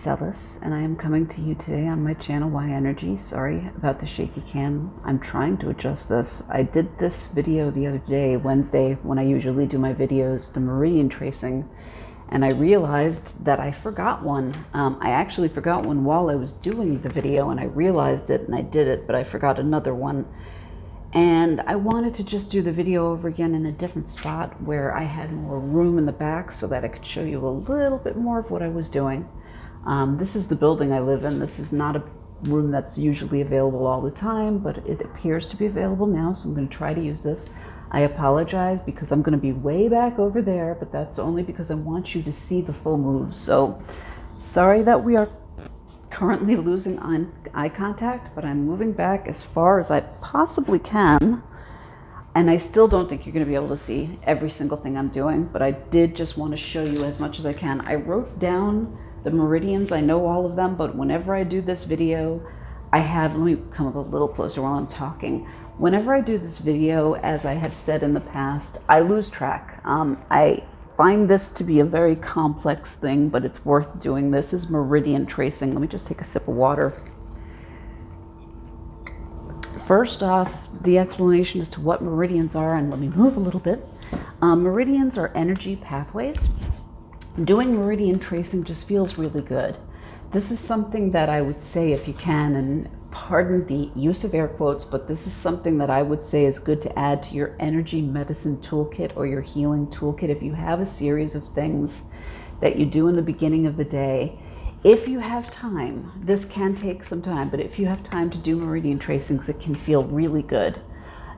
Celis, and I am coming to you today on my channel, Y Energy. Sorry about the shaky cam. I'm trying to adjust this. I did this video the other day, Wednesday, when I usually do my videos, the meridian tracing, and I realized that I forgot one. I actually forgot one while I was doing the video, and I realized it, and I did it, but I forgot another one. And I wanted to just do the video over again in a different spot where I had more room in the back so that I could show you a little bit more of what I was doing. This is the building I live in. This is not a room that's usually available all the time, but it appears to be available now, so I'm going to try to use this. I apologize because I'm going to be way back over there, but that's only because I want you to see the full moves. So sorry that we are currently losing eye contact, but I'm moving back as far as I possibly can, and I still don't think you're going to be able to see every single thing I'm doing, but I did just want to show you as much as I can. I wrote down the meridians. I know all of them, but whenever I do this video, let me come up a little closer while I'm talking. Whenever I do this video, as I have said in the past, I lose track. I find this to be a very complex thing, but it's worth doing. This is meridian tracing. Let me just take a sip of water. First off, the explanation as to what meridians are, and let me move a little bit. Meridians are energy pathways. Doing meridian tracing just feels really good. This is something that I would say, if you can, and pardon the use of air quotes, but this is something that I would say is good to add to your energy medicine toolkit or your healing toolkit. If you have a series of things that you do in the beginning of the day, if you have time, this can take some time, but if you have time to do meridian tracings, it can feel really good.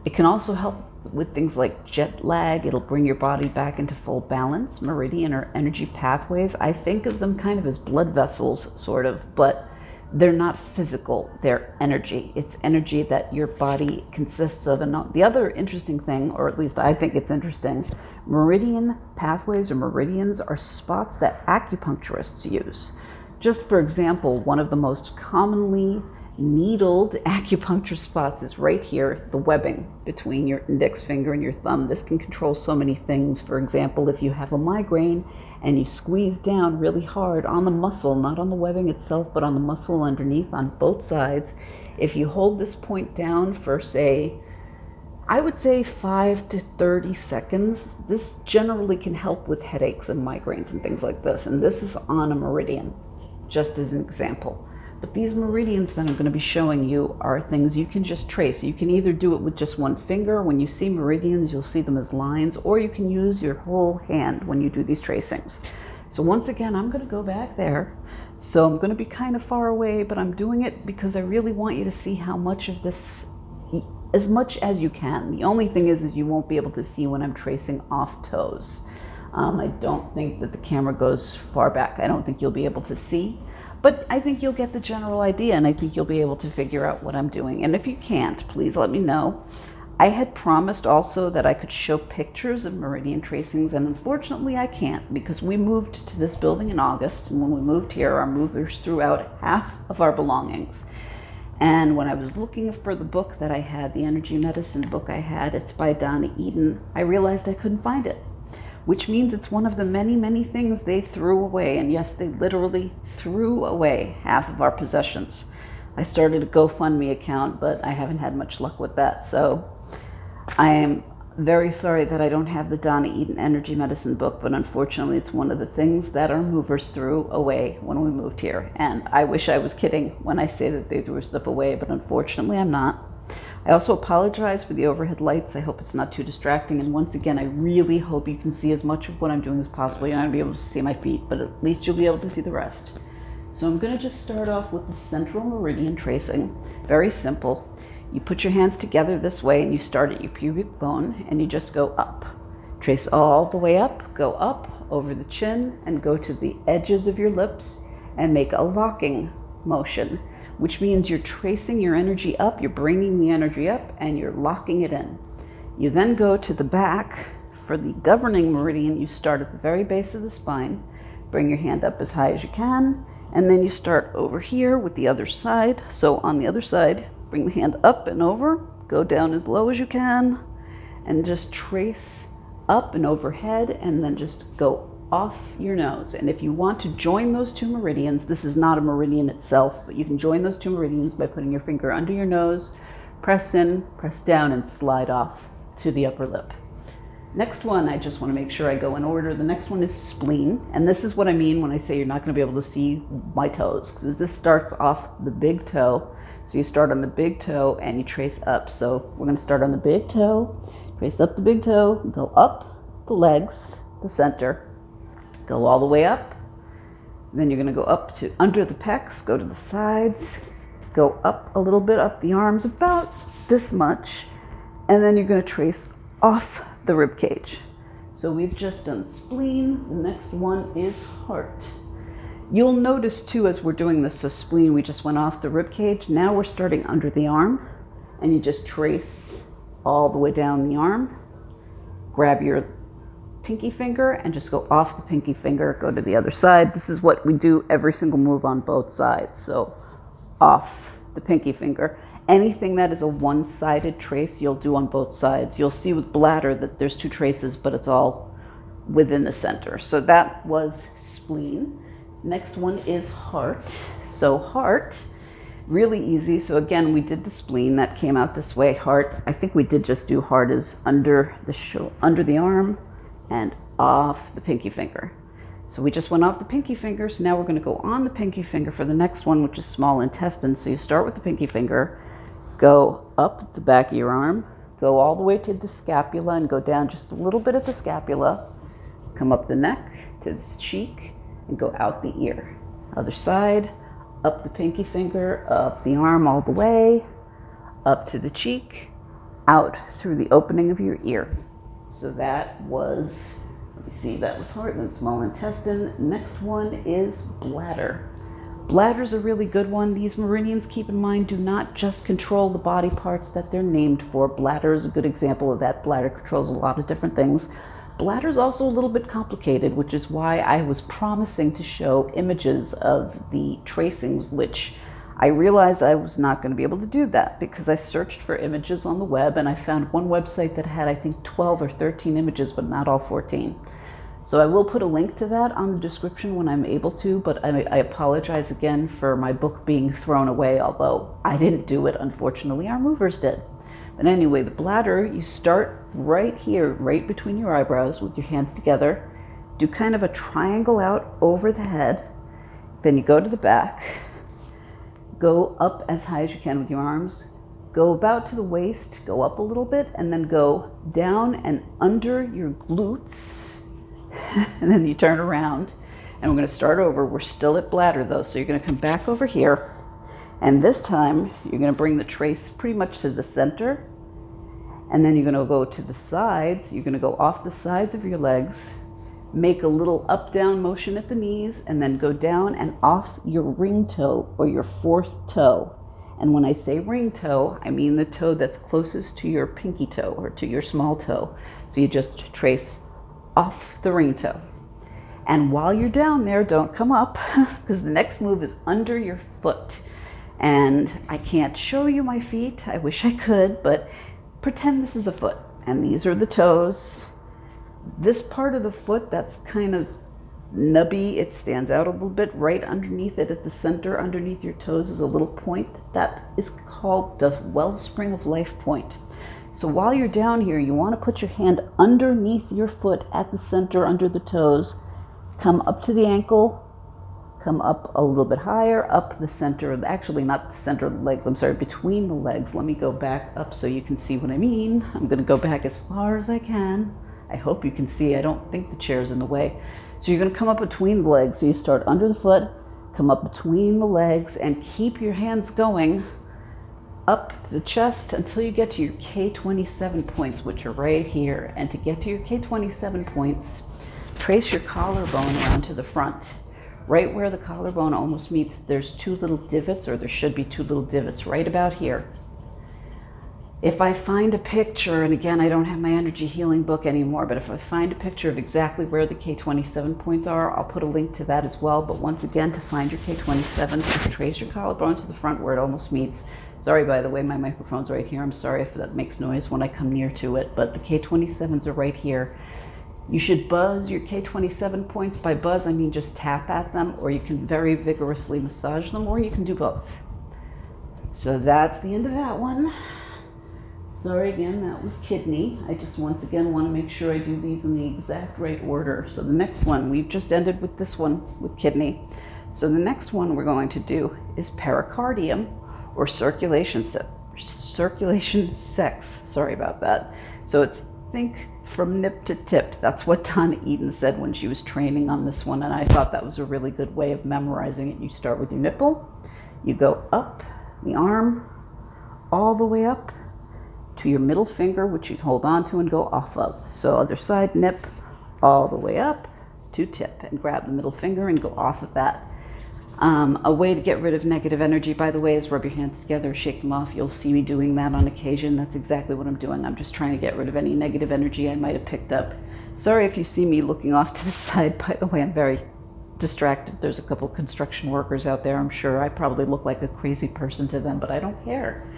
It can also help with things like jet lag. It'll bring your body back into full balance. Meridian or energy pathways, I think of them kind of as blood vessels, sort of, but they're not physical, they're energy. It's energy that your body consists of. And the other interesting thing, or at least I think it's interesting, meridian pathways or meridians are spots that acupuncturists use. Just for example, one of the most commonly needled acupuncture spots is right here, the webbing between your index finger and your thumb. This can control so many things. For example, if you have a migraine and you squeeze down really hard on the muscle, not on the webbing itself, but on the muscle underneath on both sides, if you hold this point down for, say, I would say 5 to 30 seconds, this generally can help with headaches and migraines and things like this. And this is on a meridian, just as an example. But these meridians that I'm going to be showing you are things you can just trace. You can either do it with just one finger. When you see meridians, you'll see them as lines, or you can use your whole hand when you do these tracings. So once again, I'm going to go back there. So I'm going to be kind of far away, but I'm doing it because I really want you to see how much of this, as much as you can. The only thing is you won't be able to see when I'm tracing off toes. I don't think that the camera goes far back. I don't think you'll be able to see. But I think you'll get the general idea, and I think you'll be able to figure out what I'm doing. And if you can't, please let me know. I had promised also that I could show pictures of meridian tracings, and unfortunately I can't, because we moved to this building in August, and when we moved here, our movers threw out half of our belongings. And when I was looking for the book that I had, the energy medicine book I had, it's by Donna Eden, I realized I couldn't find it, which means it's one of the many, many things they threw away. And yes, they literally threw away half of our possessions. I started a GoFundMe account, but I haven't had much luck with that. So I am very sorry that I don't have the Donna Eden Energy Medicine book, but unfortunately it's one of the things that our movers threw away when we moved here. And I wish I was kidding when I say that they threw stuff away, but unfortunately I'm not. I also apologize for the overhead lights. I hope it's not too distracting. And once again, I really hope you can see as much of what I'm doing as possible. You're not going to be able to see my feet, but at least you'll be able to see the rest. So I'm going to just start off with the central meridian tracing. Very simple. You put your hands together this way and you start at your pubic bone and you just go up. Trace all the way up, go up over the chin and go to the edges of your lips and make a locking motion, which means you're tracing your energy up, you're bringing the energy up, and you're locking it in. You then go to the back. For the governing meridian, you start at the very base of the spine, bring your hand up as high as you can, and then you start over here with the other side. So on the other side, bring the hand up and over, go down as low as you can, and just trace up and overhead, and then just go off your nose. And if you want to join those two meridians, this is not a meridian itself, but you can join those two meridians by putting your finger under your nose, press in, press down, and slide off to the upper lip. Next one, I just want to make sure I go in order. The next one is spleen. And this is what I mean when I say you're not going to be able to see my toes, because this starts off the big toe. So you start on the big toe and you trace up. So we're going to start on the big toe, trace up the big toe, go up the legs, the center, go all the way up. Then you're going to go up to under the pecs, go to the sides, go up a little bit, up the arms about this much, and then you're going to trace off the rib cage. So we've just done spleen. The next one is heart. You'll notice too as we're doing this, so spleen, we just went off the rib cage. Now we're starting under the arm, and you just trace all the way down the arm. Grab your pinky finger and just go off the pinky finger, go to the other side. This is what we do every single move on both sides. So off the pinky finger. Anything that is a one-sided trace, you'll do on both sides. You'll see with bladder that there's two traces, but it's all within the center. So that was spleen. Next one is heart. So heart, really easy. So again, we did the spleen, that came out this way. Heart, I think we did just do heart is under the arm and off the pinky finger. So we just went off the pinky finger. So now we're going to go on the pinky finger for the next one, which is small intestine. So you start with the pinky finger, go up the back of your arm, go all the way to the scapula and go down just a little bit at the scapula, come up the neck to the cheek and go out the ear. Other side, up the pinky finger, up the arm all the way, up to the cheek, out through the opening of your ear. So that was, let me see, that was heart and then small intestine. Next one is bladder. Bladder's a really good one. These meridians, keep in mind, do not just control the body parts that they're named for. Bladder is a good example of that. Bladder controls a lot of different things. Bladder is also a little bit complicated, which is why I was promising to show images of the tracings, which I realized I was not going to be able to do that because I searched for images on the web and I found one website that had, I think, 12 or 13 images, but not all 14. So I will put a link to that on the description when I'm able to, but I apologize again for my book being thrown away, although I didn't do it, unfortunately, our movers did. But anyway, the bladder, you start right here, right between your eyebrows with your hands together, do kind of a triangle out over the head, then you go to the back, go up as high as you can with your arms, go about to the waist, go up a little bit, and then go down and under your glutes. And then you turn around and we're going to start over. We're still at bladder though, so you're going to come back over here, and this time you're going to bring the trace pretty much to the center, and then you're going to go to the sides. You're going to go off the sides of your legs, make a little up down motion at the knees, and then go down and off your ring toe or your fourth toe. And when I say ring toe, I mean the toe that's closest to your pinky toe or to your small toe. So you just trace off the ring toe. And while you're down there, don't come up because the next move is under your foot. And I can't show you my feet. I wish I could, but pretend this is a foot. And these are the toes. This part of the foot that's kind of nubby, it stands out a little bit. Right underneath it, at the center, underneath your toes, is a little point. That is called the wellspring of life point. So while you're down here, you want to put your hand underneath your foot at the center, under the toes, come up to the ankle, come up a little bit higher, up the center, actually not the center of the legs, I'm sorry, between the legs. Let me go back up so you can see what I mean. I'm going to go back as far as I can. I hope you can see. I don't think the chair's in the way. So you're going to come up between the legs. So you start under the foot, come up between the legs, and keep your hands going up the chest until you get to your K27 points, which are right here. And to get to your K27 points, trace your collarbone around to the front. Right where the collarbone almost meets, there's two little divots, or there should be two little divots right about here. If I find a picture, and again, I don't have my energy healing book anymore, but if I find a picture of exactly where the K27 points are, I'll put a link to that as well. But once again, to find your K27, just trace your collarbone to the front where it almost meets. Sorry, by the way, my microphone's right here. I'm sorry if that makes noise when I come near to it, but the K27s are right here. You should buzz your K27 points. By buzz, I mean just tap at them, or you can very vigorously massage them, or you can do both. So that's the end of that one. Sorry again, that was kidney. I just once again want to make sure I do these in the exact right order. So the next one, we've just ended with this one with kidney. So the next one we're going to do is pericardium, or circulation sex. Sorry about that. So it's think from nip to tip. That's what Donna Eden said when she was training on this one, and I thought that was a really good way of memorizing it. You start with your nipple, you go up the arm, all the way up to your middle finger, which you hold on to and go off of. So other side, nip, all the way up to tip, and grab the middle finger and go off of that. A way to get rid of negative energy, by the way, is rub your hands together, shake them off. You'll see me doing that on occasion. That's exactly what I'm doing. I'm just trying to get rid of any negative energy I might have picked up. Sorry if you see me looking off to the side. By the way, I'm very distracted. There's a couple construction workers out there. I'm sure I probably look like a crazy person to them, but I don't care.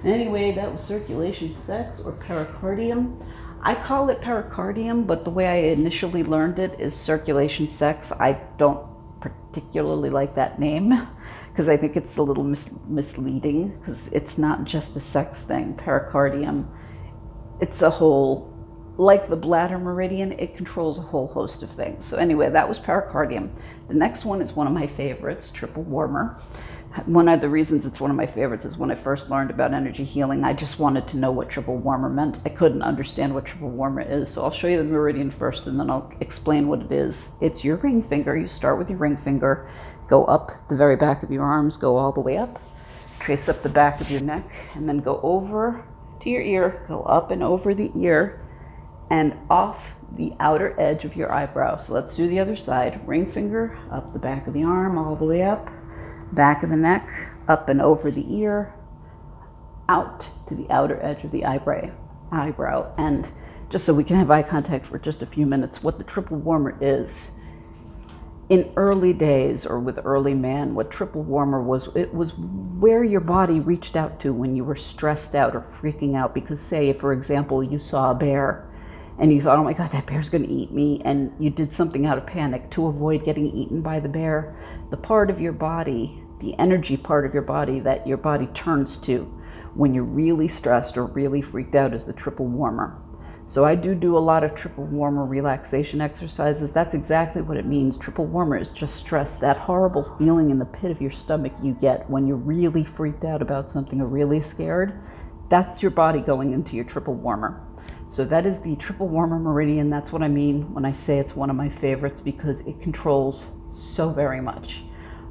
Anyway, that was circulation sex, or pericardium. I call it pericardium, but the way I initially learned it is circulation sex. I don't particularly like that name because I think it's a little misleading, because it's not just a sex thing. Pericardium, it's a whole, like the bladder meridian, it controls a whole host of things. So anyway, that was pericardium. The next one is one of my favorites, triple warmer. One of the reasons it's one of my favorites is when I first learned about energy healing, I just wanted to know what triple warmer meant. I couldn't understand what triple warmer is, so I'll show you the meridian first and then I'll explain what it is. It's your ring finger. You start with your ring finger, go up the very back of your arms, go all the way up, trace up the back of your neck, and then go over to your ear, go up and over the ear, and off the outer edge of your eyebrow. So let's do the other side. Ring finger, up the back of the arm, all the way up, back of the neck, up and over the ear, out to the outer edge of the eyebrow. And just so we can have eye contact for just a few minutes, what the triple warmer is. In early days, or with early man, what triple warmer was, it was where your body reached out to when you were stressed out or freaking out. Because say, for example, you saw a bear and you thought, oh my God, that bear's gonna eat me, and you did something out of panic to avoid getting eaten by the bear. The part of your body, the energy part of your body that your body turns to when you're really stressed or really freaked out, is the triple warmer. So I do a lot of triple warmer relaxation exercises. That's exactly what it means. Triple warmer is just stress, that horrible feeling in the pit of your stomach you get when you're really freaked out about something or really scared. That's your body going into your triple warmer. So that is the triple warmer meridian. That's what I mean when I say it's one of my favorites, because it controls so very much.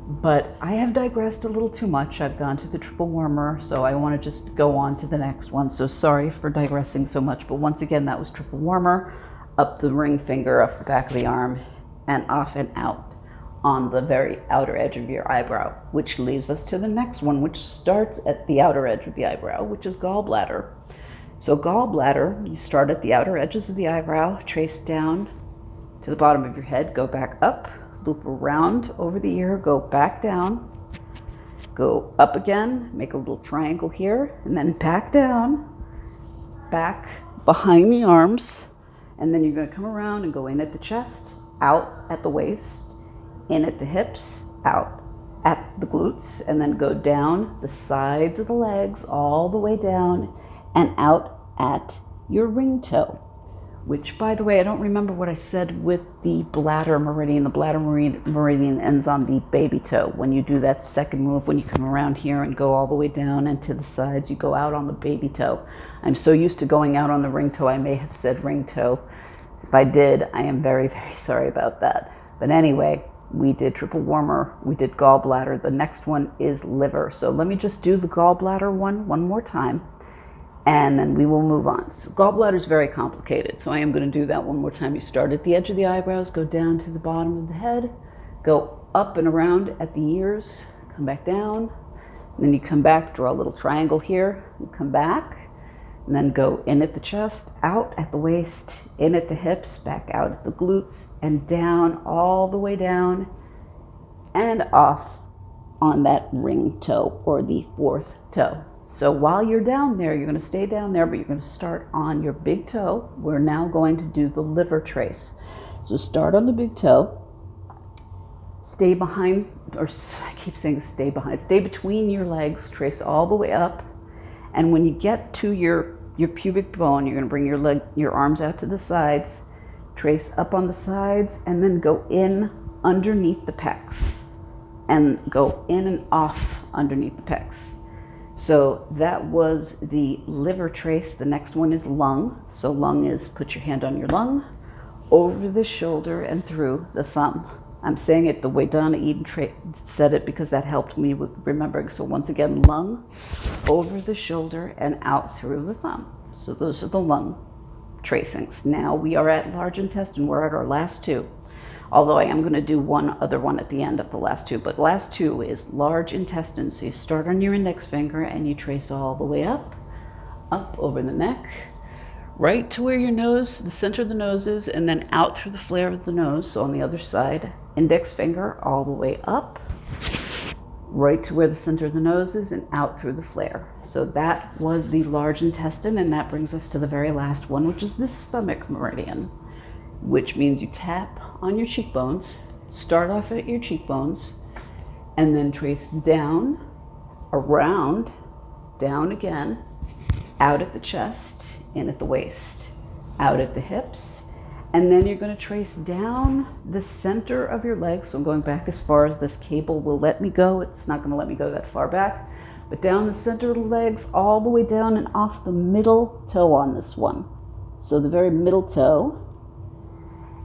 But I have digressed a little too much. I've gone to the triple warmer, so I want to just go on to the next one. So sorry for digressing so much, but once again, that was triple warmer, up the ring finger, up the back of the arm, and off and out on the very outer edge of your eyebrow, which leaves us to the next one, which starts at the outer edge of the eyebrow, which is gallbladder. So gallbladder, you start at the outer edges of the eyebrow, trace down to the bottom of your head, go back up, loop around over the ear, go back down, go up again, make a little triangle here, and then back down, back behind the arms, and then you're going to come around and go in at the chest, out at the waist, in at the hips, out at the glutes, and then go down the sides of the legs all the way down and out at your ring toe, which, by the way, I don't remember what I said with the bladder meridian. The bladder meridian ends on the baby toe. When you do that second move, when you come around here and go all the way down and to the sides, you go out on the baby toe. I'm so used to going out on the ring toe, I may have said ring toe. If I did, I am very, very sorry about that. But anyway, we did triple warmer, we did gallbladder. The next one is liver. So let me just do the gallbladder one more time, and then we will move on. So gallbladder is very complicated, so I am going to do that one more time. You start at the edge of the eyebrows, go down to the bottom of the head, go up and around at the ears, come back down, and then you come back, draw a little triangle here, and come back, and then go in at the chest, out at the waist, in at the hips, back out at the glutes, and down, all the way down, and off on that ring toe, or the fourth toe. So while you're down there, you're going to stay down there, but you're going to start on your big toe. We're now going to do the liver trace. So start on the big toe, stay behind, or I keep saying stay behind, stay between your legs, trace all the way up. And when you get to your pubic bone, you're going to bring your arms out to the sides, trace up on the sides, and then go in underneath the pecs, and go in and off underneath the pecs. So that was the liver trace. The next one is lung. So lung is put your hand on your lung, over the shoulder and through the thumb. I'm saying it the way Donna Eden said it because that helped me with remembering. So once again, lung, over the shoulder and out through the thumb. So those are the lung tracings. Now we are at large intestine. We're at our last two. Although I am going to do one other one at the end of the last two, but last two is large intestine. So you start on your index finger and you trace all the way up over the neck, right to where your nose, the center of the nose is, and then out through the flare of the nose. So on the other side, index finger all the way up, right to where the center of the nose is, and out through the flare. So that was the large intestine, and that brings us to the very last one, which is the stomach meridian, which means you tap on your cheekbones, start off at your cheekbones, and then trace down, around, down again, out at the chest, in at the waist, out at the hips, and then you're going to trace down the center of your leg. So I'm going back as far as this cable will let me go. It's not going to let me go that far back, but down the center of the legs, all the way down and off the middle toe on this one. So the very middle toe.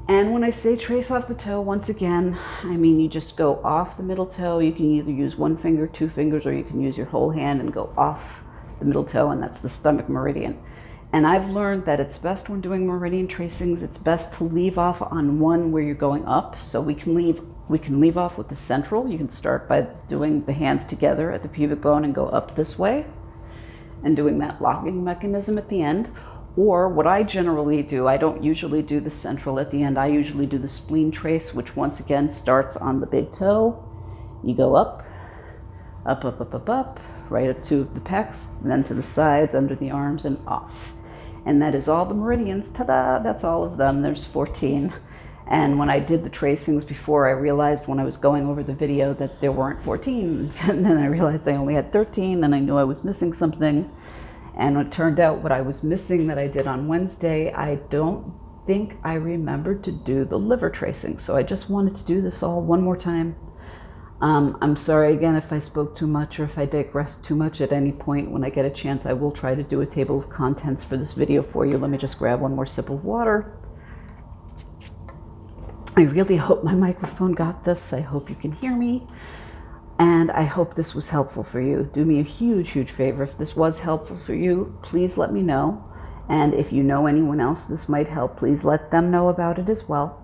And when I say trace off the toe, once again, I mean you just go off the middle toe. You can either use one finger, two fingers, or you can use your whole hand and go off the middle toe, and that's the stomach meridian. And I've learned that it's best when doing meridian tracings, it's best to leave off on one where you're going up. So we can leave off with the central. You can start by doing the hands together at the pubic bone and go up this way and doing that locking mechanism at the end. Or what I generally do, I don't usually do the central at the end. I usually do the spleen trace, which once again starts on the big toe. You go up, up, up, up, up, up, right up to the pecs, and then to the sides, under the arms, and off. And that is all the meridians. Ta-da! That's all of them. There's 14. And when I did the tracings before, I realized when I was going over the video that there weren't 14. And then I realized I only had 13, and I knew I was missing something. And it turned out what I was missing that I did on Wednesday, I don't think I remembered to do the liver tracing. So I just wanted to do this all one more time. I'm sorry again if I spoke too much or if I digress too much at any point. When I get a chance, I will try to do a table of contents for this video for you. Let me just grab one more sip of water. I really hope my microphone got this. I hope you can hear me. And I hope this was helpful for you. Do me a huge, huge favor. If this was helpful for you, please let me know. And if you know anyone else this might help, please let them know about it as well.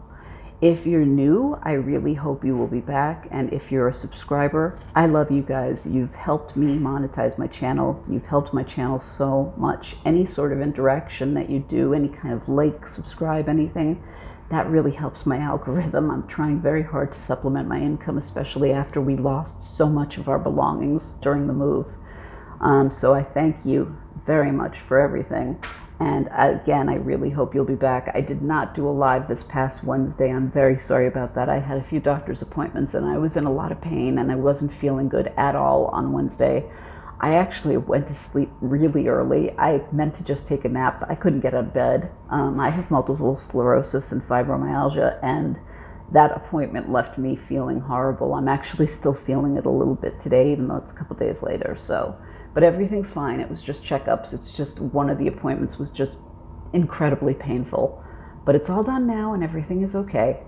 If you're new, I really hope you will be back. And if you're a subscriber, I love you guys. You've helped me monetize my channel. You've helped my channel so much. Any sort of interaction that you do, any kind of like, subscribe, anything, that really helps my algorithm. I'm trying very hard to supplement my income, especially after we lost so much of our belongings during the move. So I thank you very much for everything. And again, I really hope you'll be back. I did not do a live this past Wednesday. I'm very sorry about that. I had a few doctor's appointments and I was in a lot of pain and I wasn't feeling good at all on Wednesday. I actually went to sleep really early. I meant to just take a nap. I couldn't get out of bed. I have multiple sclerosis and fibromyalgia, and that appointment left me feeling horrible. I'm actually still feeling it a little bit today, even though it's a couple days later. But everything's fine. It was just checkups. It's just one of the appointments was just incredibly painful. But it's all done now and everything is okay.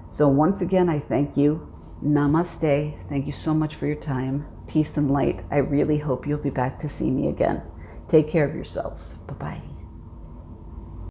So once again, I thank you. Namaste. Thank you so much for your time. Peace and light. I really hope you'll be back to see me again. Take care of yourselves. Bye-bye.